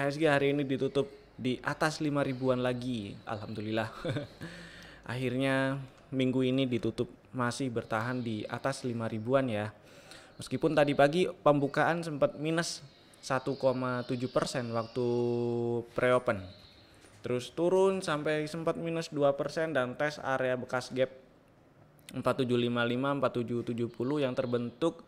IHSG hari ini ditutup di atas 5 ribuan lagi, alhamdulillah. Akhirnya minggu ini ditutup masih bertahan di atas 5 ribuan ya. Meskipun tadi pagi pembukaan sempat minus 1,7% waktu pre-open. Terus turun sampai sempat minus 2% dan tes area bekas gap 4755 4770 yang terbentuk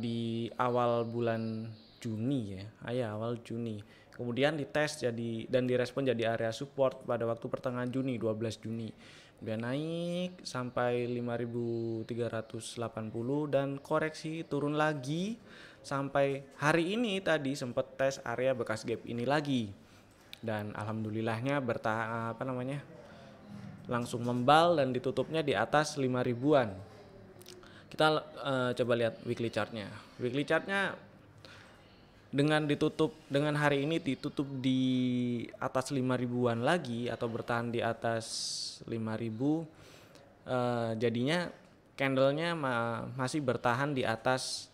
di awal bulan Juni ya. Awal Juni. Kemudian dites jadi dan direspon jadi area support pada waktu pertengahan Juni, 12 Juni. Kemudian naik sampai 5380 dan koreksi turun lagi sampai hari ini tadi sempat tes area bekas gap ini lagi. Dan alhamdulillahnya langsung membal dan ditutupnya di atas 5 ribuan. Kita coba lihat weekly chartnya. Weekly chartnya dengan hari ini ditutup di atas 5 ribuan lagi atau bertahan di atas 5.000, jadinya candlenya masih bertahan di atas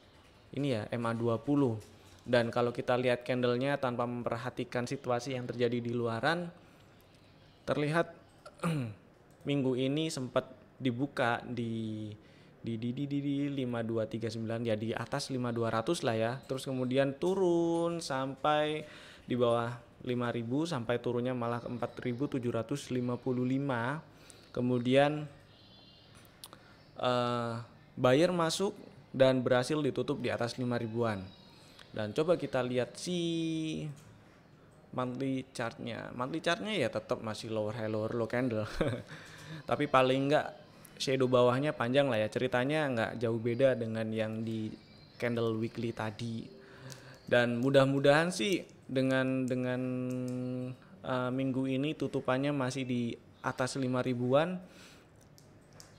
ini ya MA20. Dan kalau kita lihat candlenya tanpa memperhatikan situasi yang terjadi di luaran, terlihat minggu ini sempat dibuka di 5239 ya, di atas 5200 lah ya. Terus kemudian turun sampai di bawah 5000 sampai turunnya malah ke 4755. Kemudian buyer masuk dan berhasil ditutup di atas 5 ribuan. Dan coba kita lihat si monthly chartnya. Monthly chartnya ya tetap masih lower high lower low candle. Tapi paling enggak shadow bawahnya panjang lah ya. Ceritanya enggak jauh beda dengan yang di candle weekly tadi. Dan mudah-mudahan sih dengan minggu ini tutupannya masih di atas 5 ribuan,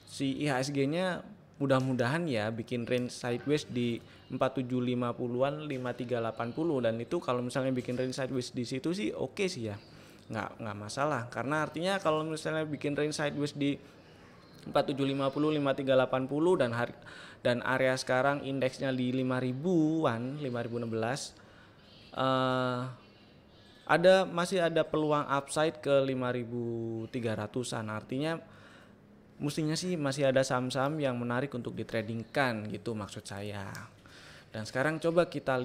si IHSG-nya mudah-mudahan ya bikin range sideways di 4750-an 5380, dan itu kalau misalnya bikin range sideways di situ sih oke sih ya. Nggak masalah, karena artinya kalau misalnya bikin range sideways di 4750 5380 dan area sekarang indeksnya di 5000-an 5016, masih ada peluang upside ke 5300-an. Artinya mestinya sih masih ada saham-saham yang menarik untuk ditradingkan gitu maksud saya. Dan sekarang coba kita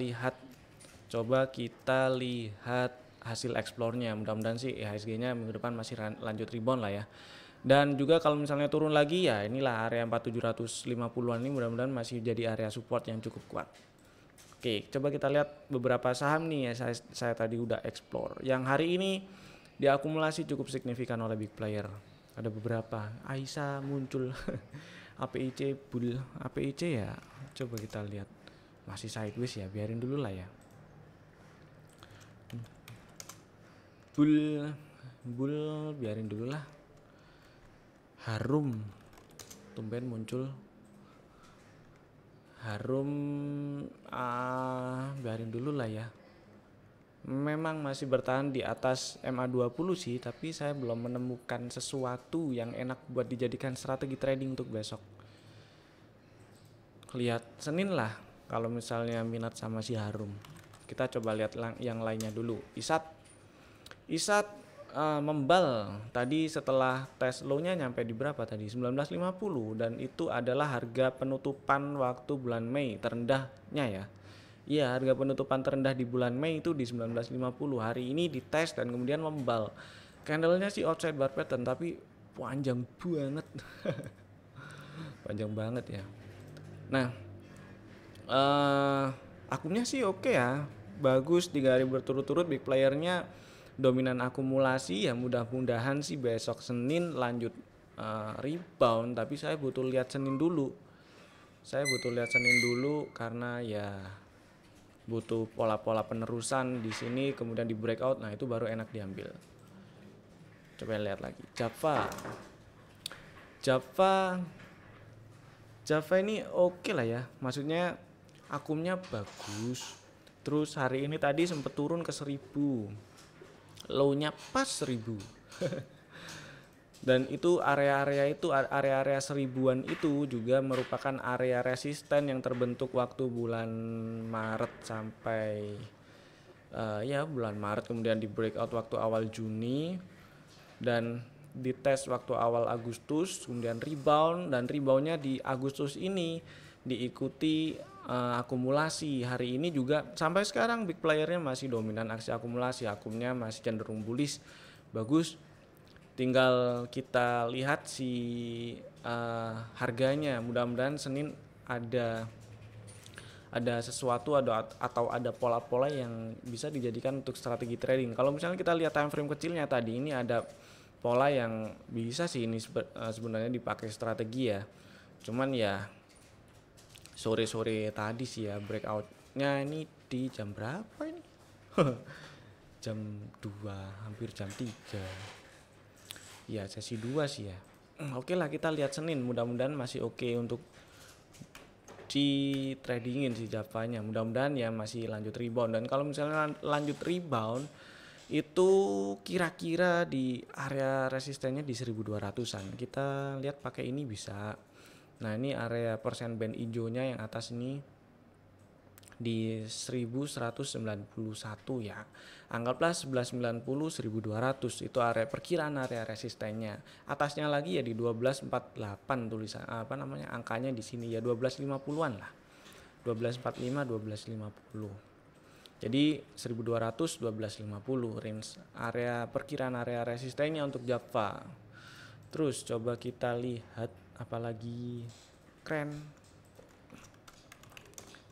lihat hasil explore-nya. Mudah-mudahan sih IHSG-nya minggu depan masih lanjut rebound lah ya. Dan juga kalau misalnya turun lagi ya inilah area 4750-an ini mudah-mudahan masih jadi area support yang cukup kuat. Oke, coba kita lihat beberapa saham nih ya, saya tadi udah explore. Yang hari ini diakumulasi cukup signifikan oleh big player. Ada beberapa. Aisyah muncul. APIC bull. APIC ya coba kita lihat masih sideways ya, biarin dulu lah ya. Bull biarin dulu lah. Harum tumben muncul. Harum biarin dulu lah ya. Memang masih bertahan di atas MA20 sih, tapi saya belum menemukan sesuatu yang enak buat dijadikan strategi trading untuk besok. Lihat Senin lah kalau misalnya minat sama si Harum. Kita coba lihat yang lainnya dulu. Isat membal tadi setelah tes low-nya nyampe di berapa tadi? 1950, dan itu adalah harga penutupan waktu bulan Mei terendahnya ya. Iya, harga penutupan terendah di bulan Mei itu di 1950. Hari ini dites dan kemudian membal. Candlenya sih outside bar pattern tapi panjang banget. Panjang banget ya. Nah, akumnya sih oke ya. Bagus, 3 hari berturut-turut big playernya dominan akumulasi ya. Mudah-mudahan sih besok Senin lanjut rebound, tapi saya butuh lihat Senin dulu. Karena ya butuh pola-pola penerusan di sini kemudian di breakout, nah itu baru enak diambil. Coba lihat lagi Java ini oke lah ya, maksudnya akumnya bagus. Terus hari ini tadi sempat turun ke 1000, low-nya pas 1000. Dan itu area-area seribuan itu juga merupakan area resisten yang terbentuk waktu bulan Maret sampai Ya bulan Maret, kemudian di breakout waktu awal Juni, dan dites waktu awal Agustus, kemudian rebound, dan reboundnya di Agustus ini diikuti akumulasi. Hari ini juga sampai sekarang big playernya masih dominan aksi akumulasi, akumnya masih cenderung bullish, bagus. Tinggal kita lihat si harganya. Mudah-mudahan Senin ada sesuatu atau ada pola-pola yang bisa dijadikan untuk strategi trading. Kalau misalnya kita lihat time frame kecilnya tadi, ini ada pola yang bisa sih ini sebenarnya dipakai strategi ya. Cuman ya sore-sore tadi sih ya breakoutnya ini di jam berapa ini? Jam 2, hampir jam 3. Ya sesi 2 sih ya. Oke lah, kita lihat Senin, mudah-mudahan masih oke untuk di tradingin si Javanya. Mudah-mudahan ya masih lanjut rebound, dan kalau misalnya lanjut rebound itu kira-kira di area resistennya di 1200-an. Kita lihat pakai ini bisa. Nah, ini area persen band hijaunya yang atas ini di 1191 ya. Anggaplah 1190, 1200 itu area perkiraan area resistennya. Atasnya lagi ya di 1248 tulisan angkanya di sini ya 1250-an lah. 1245, 1250. Jadi 1200, 1250 range area perkiraan area resistennya untuk Java. Terus coba kita lihat apalagi keren.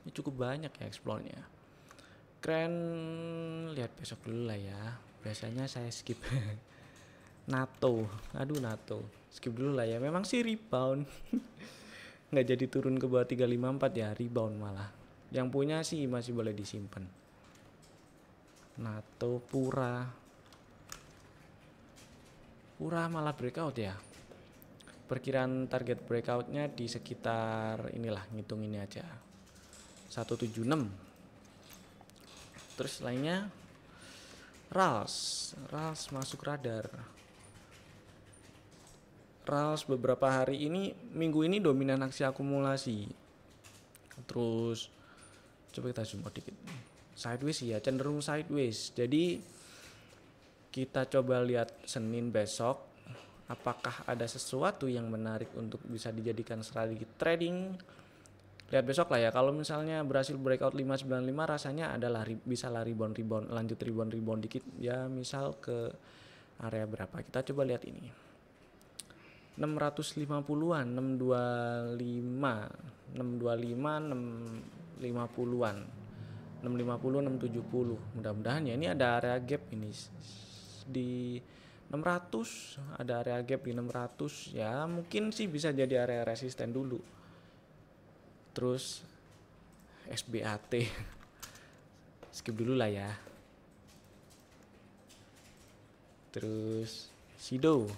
Ini cukup banyak ya explore-nya. Keren, lihat besok dulu lah ya. Biasanya saya skip. NATO, aduh NATO. Skip dulu lah ya. Memang sih rebound. Nggak jadi turun ke bawah 354 ya, rebound malah. Yang punya sih masih boleh disimpan. NATO, Pura malah breakout ya. Perkiraan target breakoutnya di sekitar inilah, ngitung ini aja 176. Terus lainnya RALS masuk radar. RALS beberapa hari ini, minggu ini dominan aksi akumulasi. Terus coba kita zoom out dikit. Sideways ya, cenderung sideways. Jadi kita coba lihat Senin besok, apakah ada sesuatu yang menarik untuk bisa dijadikan strategi trading. Lihat besok lah ya. Kalau misalnya berhasil breakout 595, rasanya adalah bisa lah rebound, lanjut rebound dikit ya, misal ke area berapa. Kita coba lihat ini 650-an, 625, 650-an, 650, 670. Mudah-mudahan ya, ini ada area gap ini di 600, ada area gap di 600 ya, mungkin sih bisa jadi area resisten dulu. Terus SBAT skip dulu lah ya. Terus Sido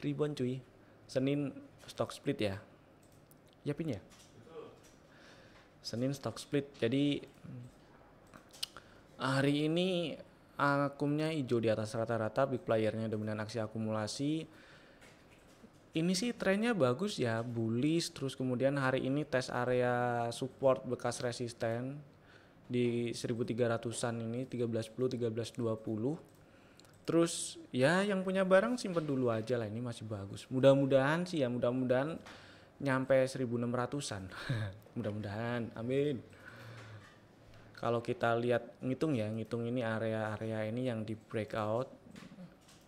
rebound cuy. Senin stock split ya. Yapin ya. Senin stock split. Jadi hari ini akumnya hijau di atas rata-rata, big playernya dominan aksi akumulasi. Ini sih trennya bagus ya, bullish. Terus kemudian hari ini tes area support bekas resisten di 1300-an ini, 1310, 1320. Terus ya yang punya barang simpen dulu aja lah, ini masih bagus. Mudah-mudahan sih ya, mudah-mudahan nyampe 1600-an. Mudah-mudahan, amin. Kalau kita lihat ngitung ini area-area ini yang di breakout,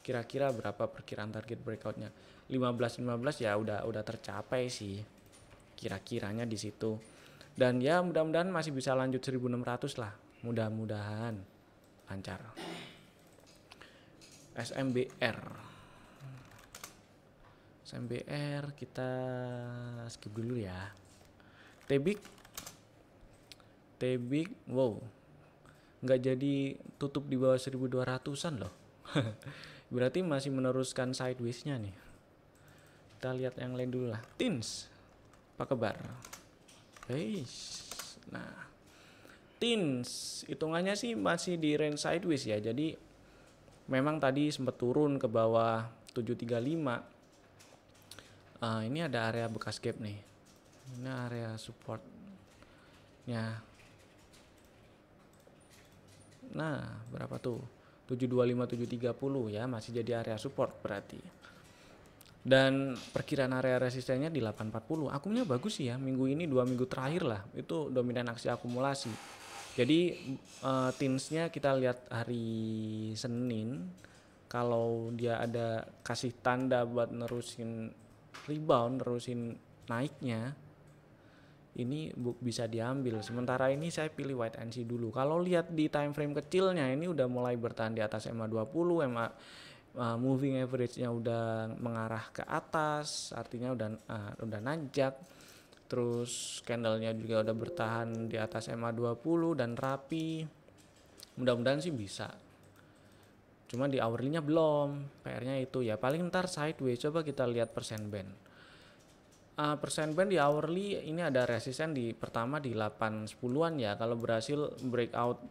kira-kira berapa perkiraan target breakoutnya? 15 ya udah tercapai sih kira-kiranya di situ. Dan ya mudah-mudahan masih bisa lanjut 1600 lah. Mudah-mudahan lancar. SMBR kita skip dulu ya. Tebik wow, nggak jadi tutup di bawah 1200-an loh. Berarti masih meneruskan sideways-nya nih. Kita lihat yang lain dulu lah. Tins, apa kabar? Nah, Tins hitungannya sih masih di range sideways ya. Jadi memang tadi sempat turun ke bawah 735. Ini ada area bekas gap nih. Ini area supportnya. Nah, berapa tuh? 725 730 ya, masih jadi area support berarti. Dan perkiraan area resistennya di 840. Akumnya bagus sih ya, minggu ini 2 minggu terakhir lah itu dominan aksi akumulasi. Jadi tinsnya kita lihat hari Senin, kalau dia ada kasih tanda buat nerusin rebound, nerusin naiknya, ini bisa diambil. Sementara ini saya pilih wait and see dulu. Kalau lihat di time frame kecilnya ini udah mulai bertahan di atas MA20, moving average-nya udah mengarah ke atas, artinya udah nanjak. Terus candle-nya juga udah bertahan di atas MA20 dan rapi. Mudah-mudahan sih bisa. Cuma di hourly-nya belum. PR-nya itu ya paling ntar sideways. Coba kita lihat persen band. Persen band di hourly ini ada resisten di pertama di 810-an ya. Kalau berhasil breakout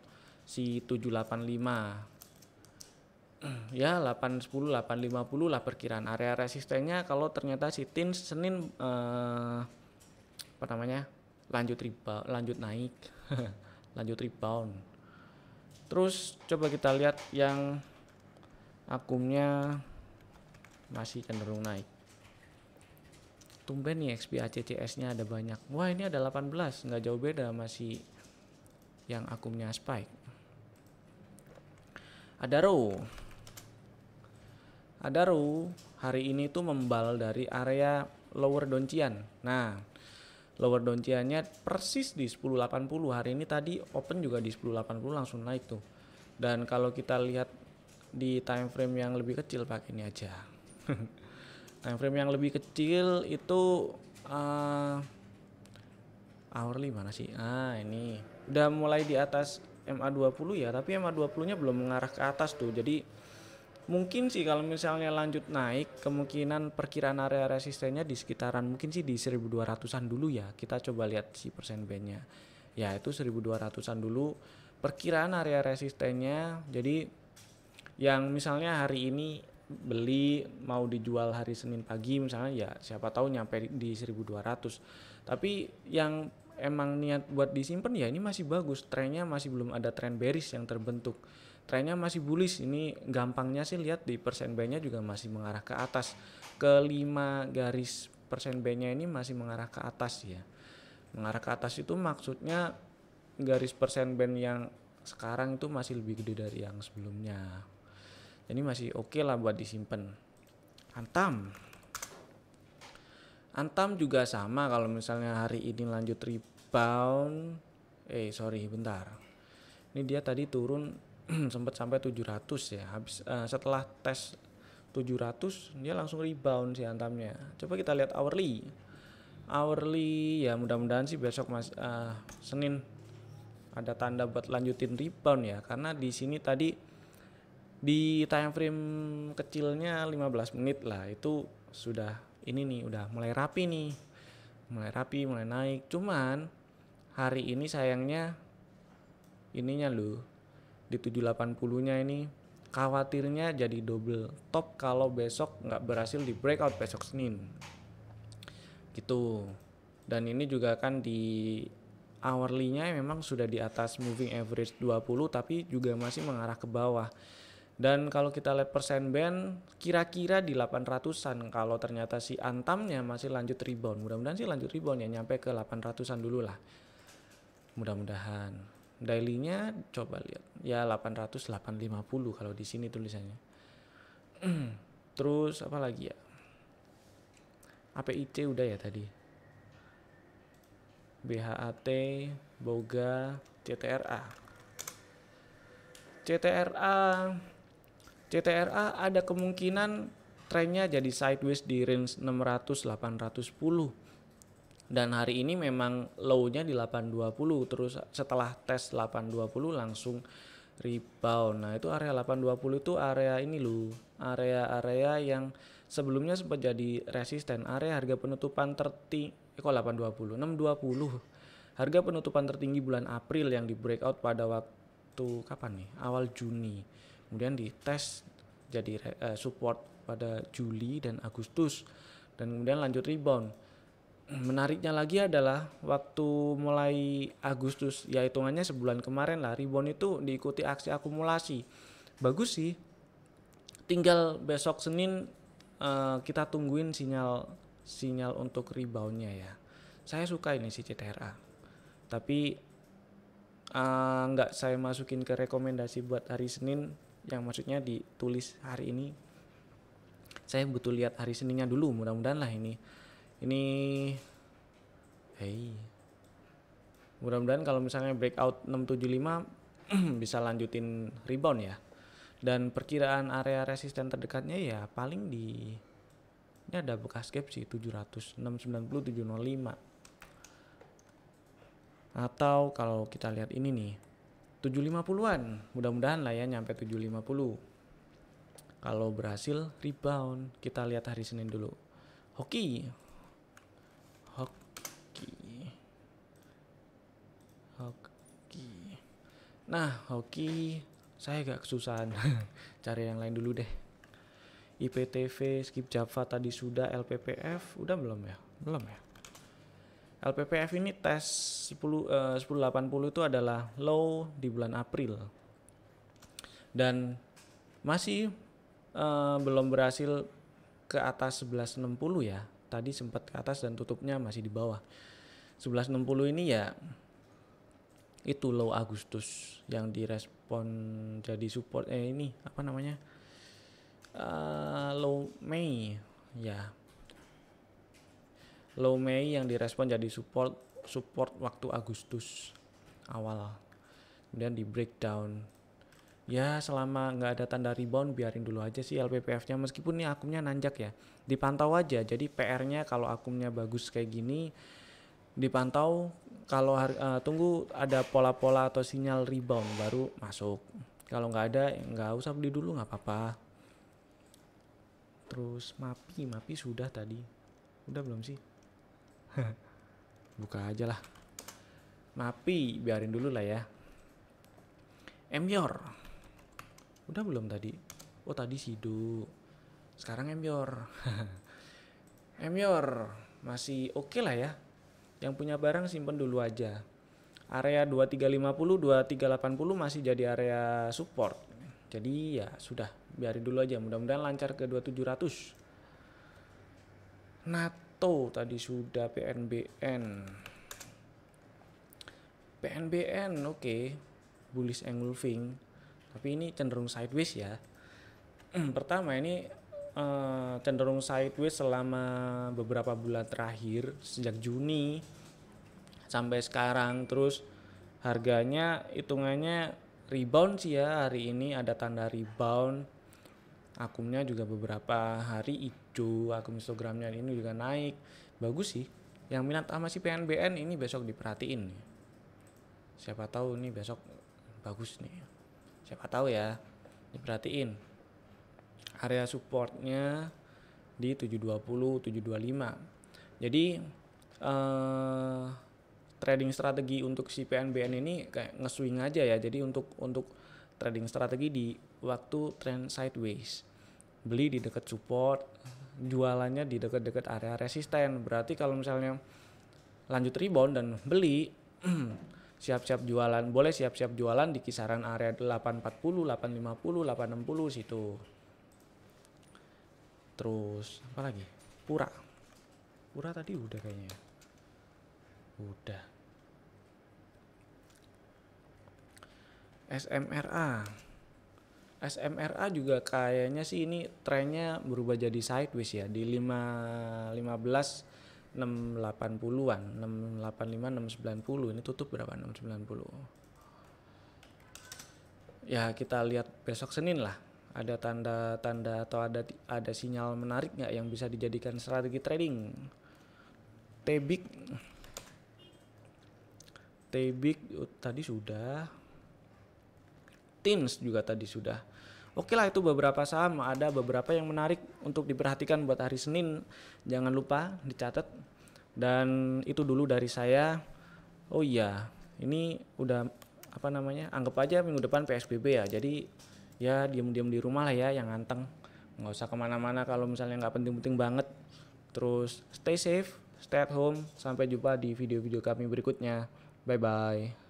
si 785. Ya 810 850 lah perkiraan area resistennya. Kalau ternyata si tin Senin lanjut naik lanjut rebound. Terus coba kita lihat yang akumnya masih cenderung naik. Tumben nih XPA CCS nya ada banyak. Wah ini ada 18, nggak jauh beda masih yang akumnya spike. Adaro hari ini tuh membal dari area lower downtian. Nah, lower downtiannya persis di 1080. Hari ini tadi open juga di 1080 langsung naik tuh. Dan kalau kita lihat di time frame yang lebih kecil pakai ini aja. Time frame yang lebih kecil itu hourly mana sih? Ini udah mulai di atas MA20 ya, tapi MA20-nya belum mengarah ke atas tuh. Jadi mungkin sih kalau misalnya lanjut naik, kemungkinan perkiraan area resistennya di sekitaran mungkin sih di 1200-an dulu ya. Kita coba lihat si persen band-nya. Ya, itu 1200-an dulu perkiraan area resistennya. Jadi yang misalnya hari ini beli mau dijual hari Senin pagi misalnya, ya siapa tahu nyampe di 1200. Tapi yang emang niat buat disimpan ya ini masih bagus, trennya masih belum ada tren bearish yang terbentuk, trennya masih bullish. Ini gampangnya sih lihat di persen band-nya juga masih mengarah ke atas, ke 5 garis persen band-nya ini masih mengarah ke atas ya. Mengarah ke atas itu maksudnya garis persen band yang sekarang itu masih lebih gede dari yang sebelumnya. Ini masih oke lah buat disimpan. Antam juga sama, kalau misalnya hari ini lanjut rebound. Bentar. Ini dia tadi turun sempat sampai 700 ya. Habis setelah tes 700 dia langsung rebound si Antamnya. Coba kita lihat hourly. Hourly ya mudah-mudahan sih besok Senin ada tanda buat lanjutin rebound ya, karena di sini tadi di time frame kecilnya 15 menit lah itu sudah ini nih, udah mulai rapi, mulai naik. Cuman hari ini sayangnya ininya loh, di 780-nya ini khawatirnya jadi double top kalau besok nggak berhasil di breakout besok Senin gitu. Dan ini juga kan di hourly-nya memang sudah di atas moving average 20 tapi juga masih mengarah ke bawah. Dan kalau kita lihat persen band kira-kira di 800-an kalau ternyata si Antamnya masih lanjut rebound. Mudah-mudahan sih lanjut rebound ya, nyampe ke 800-an dulu lah. Mudah-mudahan. Daily-nya coba lihat. Ya 800 850 kalau di sini tulisannya. Terus apa lagi ya? APIC udah ya tadi. BHAT, Boga, CTRA ada kemungkinan trennya jadi sideways di range 600-810. Dan hari ini memang low-nya di 820, terus setelah tes 820 langsung rebound. Nah, itu area 820 itu area ini loh, area-area yang sebelumnya sempat jadi resisten, area harga penutupan tertinggi 820, 620. Harga penutupan tertinggi bulan April yang di breakout pada waktu kapan nih? Awal Juni. Kemudian dites jadi support pada Juli dan Agustus dan kemudian lanjut rebound. Menariknya lagi adalah waktu mulai Agustus, ya hitungannya sebulan kemarin lah, rebound itu diikuti aksi akumulasi. Bagus sih. Tinggal besok Senin kita tungguin sinyal untuk reboundnya ya. Saya suka ini si CTRA. Tapi nggak saya masukin ke rekomendasi buat hari Senin, yang maksudnya ditulis hari ini. Saya butuh lihat hari Seninnya dulu, mudah-mudahan lah ini mudah-mudahan kalau misalnya breakout 675 bisa lanjutin rebound ya. Dan perkiraan area resisten terdekatnya ya paling ini ada bekas gap sih 700, 690, 705. Atau kalau kita lihat ini nih 750-an, mudah-mudahan lah ya nyampe 750. Kalau berhasil rebound, kita lihat hari Senin dulu. Hoki. Nah, hoki saya agak kesusahan. Cari yang lain dulu deh. IPTV, skip Java tadi sudah, LPPF udah belum ya? Belum ya. LPPF ini tes 1080 itu adalah low di bulan April. Dan masih belum berhasil ke atas 1160 ya. Tadi sempat ke atas dan tutupnya masih di bawah. 1160 ini ya itu low Agustus yang direspon jadi support ini apa namanya, low Mei ya, low Mei yang direspon jadi support waktu Agustus awal, kemudian di breakdown ya. Selama nggak ada tanda rebound biarin dulu aja sih LPPF nya, meskipun nih akunnya nanjak ya, dipantau aja. Jadi PR nya kalau akunnya bagus kayak gini dipantau, kalau tunggu ada pola-pola atau sinyal rebound baru masuk. Kalau nggak ada nggak usah beli dulu, nggak apa-apa. Terus MAPI sudah tadi, udah belum sih? Buka aja lah. MAPI biarin dulu lah ya. Emyor udah belum tadi? Oh tadi Sido, sekarang Emyor. Emyor masih oke lah ya. Yang punya barang simpen dulu aja. Area 2350, 2380 masih jadi area support. Jadi ya sudah, biarin dulu aja. Mudah-mudahan lancar ke 2700. NATO tadi sudah, PNBN. PNBN oke. Bullish engulfing. Tapi ini cenderung sideways ya. Pertama ini cenderung sideways selama beberapa bulan terakhir sejak Juni sampai sekarang. Terus harganya hitungannya rebound sih ya, hari ini ada tanda rebound. Akumnya juga beberapa hari hijau, akun Instagramnya ini juga naik, bagus sih. Yang minat sama si PNBN ini besok diperhatiin nih. Siapa tahu nih besok bagus nih, siapa tahu ya, diperhatiin. Area supportnya di 720, 725. Jadi trading strategi untuk si PNBN ini kayak nge-swing aja ya. Jadi untuk trading strategi di waktu trend sideways. Beli di dekat support, jualannya di dekat-dekat area resisten. Berarti kalau misalnya lanjut rebound dan beli, siap-siap jualan. Boleh siap-siap jualan di kisaran area 840, 850, 860 situ. Terus apa lagi? Pura tadi udah kayaknya. Udah. SMRA juga kayaknya sih ini trennya berubah jadi sideways ya, di 15 680-an, 685 690. Ini tutup berapa? 690. Ya kita lihat besok Senin lah. Ada tanda-tanda atau ada sinyal menarik nggak yang bisa dijadikan strategi trading. Tbik tadi sudah. Tins juga tadi sudah. Oke lah, itu beberapa saham, ada beberapa yang menarik untuk diperhatikan buat hari Senin. Jangan lupa dicatat. Dan itu dulu dari saya. Oh iya, ini udah anggap aja minggu depan PSBB ya. Jadi ya diam-diam di rumah lah ya, yang anteng, nggak usah kemana-mana kalau misalnya nggak penting-penting banget. Terus stay safe, stay at home. Sampai jumpa di video-video kami berikutnya. Bye bye.